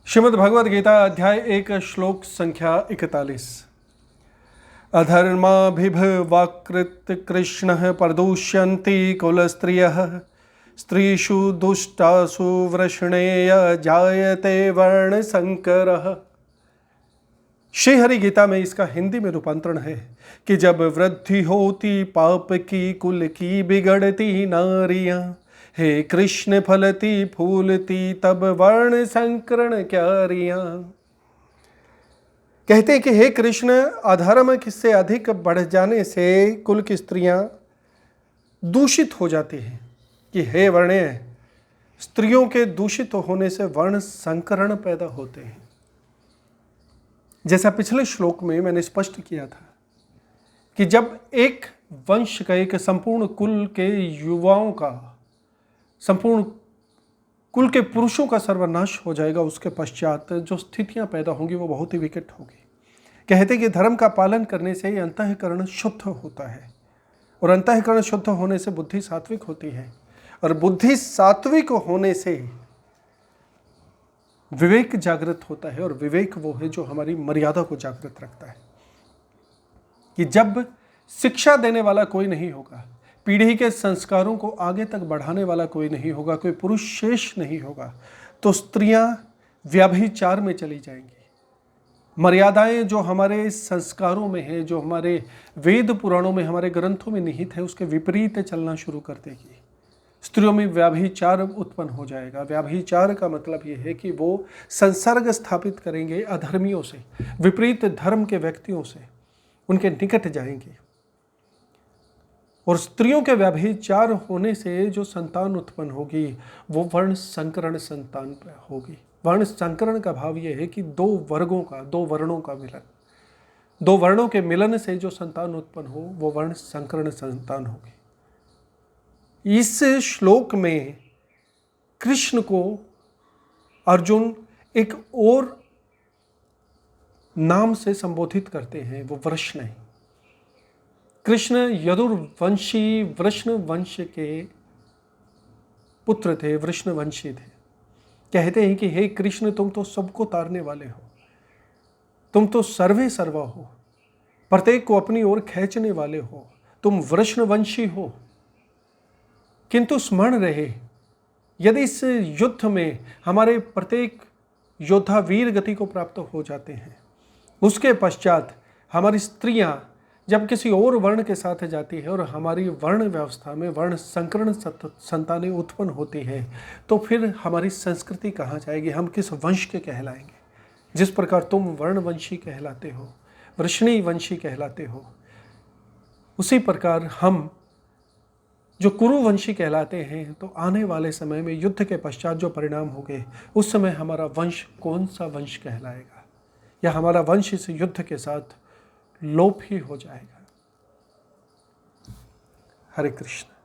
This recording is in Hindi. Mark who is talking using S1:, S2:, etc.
S1: श्रीमद् भगवद गीता अध्याय 1 श्लोक संख्या 41। अधर्माभिभवाकृत कृष्णः प्रदुष्यन्ति कुलस्त्रियः स्त्रीषु दुष्टासु वृषणेय जायते वर्णशंकरः। श्री हरि गीता में इसका हिंदी में रूपांतरण है कि जब वृद्धि होती पाप की, कुल की बिगड़ती नारियां, हे कृष्ण फलती फूलती तब वर्ण संकरण क्यारियां। कहते हैं कि हे कृष्ण, अधर्म से अधिक बढ़ जाने से कुल की स्त्रियां दूषित हो जाती हैं कि हे वर्णे, स्त्रियों के दूषित होने से वर्ण संकरण पैदा होते हैं। जैसा पिछले श्लोक में मैंने स्पष्ट किया था कि जब एक वंश का, एक संपूर्ण कुल के युवाओं का, संपूर्ण कुल के पुरुषों का सर्वनाश हो जाएगा, उसके पश्चात जो स्थितियां पैदा होंगी वो बहुत ही विकट होगी। कहते कि धर्म का पालन करने से अंतःकरण शुद्ध होता है और अंतःकरण शुद्ध होने से बुद्धि सात्विक होती है और बुद्धि सात्विक होने से विवेक जागृत होता है और विवेक वो है जो हमारी मर्यादा को जागृत रखता है। कि जब शिक्षा देने वाला कोई नहीं होगा, पीढ़ी के संस्कारों को आगे तक बढ़ाने वाला कोई नहीं होगा, कोई पुरुष शेष नहीं होगा, तो स्त्रियां व्यभिचार में चली जाएंगी। मर्यादाएं जो हमारे संस्कारों में है, जो हमारे वेद पुराणों में, हमारे ग्रंथों में निहित है, उसके विपरीत चलना शुरू कर देगी। स्त्रियों में व्याभिचार उत्पन्न हो जाएगा। व्याभिचार का मतलब ये है कि वो संसर्ग स्थापित करेंगे अधर्मियों से, विपरीत धर्म के व्यक्तियों से, उनके निकट जाएंगे। और स्त्रियों के व्याभिचार होने से जो संतान उत्पन्न होगी वो वर्ण संकरण संतान होगी। वर्ण संकरण का भाव ये है कि दो वर्णों का मिलन, दो वर्णों के मिलन से जो संतान उत्पन्न हो वो वर्ण संकरण संतान होगी। इस श्लोक में कृष्ण को अर्जुन एक और नाम से संबोधित करते हैं, वो वृषण है। कृष्ण यदुर्वंशी वृषण वंश के पुत्र थे, वृषणवंशी थे। कहते हैं कि हे कृष्ण, तुम तो सबको तारने वाले हो, तुम तो सर्वे सर्वा हो, प्रत्येक को अपनी ओर खींचने वाले हो, तुम वृषणवंशी हो। किंतु स्मरण रहे, यदि इस युद्ध में हमारे प्रत्येक योद्धा वीर गति को प्राप्त हो जाते हैं, उसके पश्चात हमारी स्त्रियां जब किसी और वर्ण के साथ जाती है और हमारी वर्ण व्यवस्था में वर्ण संकरण संतानें उत्पन्न होती है, तो फिर हमारी संस्कृति कहाँ जाएगी, हम किस वंश के कहलाएंगे। जिस प्रकार तुम वर्णवंशी कहलाते हो, वृषणी वंशी कहलाते हो, उसी प्रकार हम जो कुरुवंशी कहलाते हैं, तो आने वाले समय में युद्ध के पश्चात जो परिणाम होंगे, उस समय हमारा वंश कौन सा वंश कहलाएगा, या हमारा वंश इस युद्ध के साथ लोप ही हो जाएगा। हरे कृष्ण।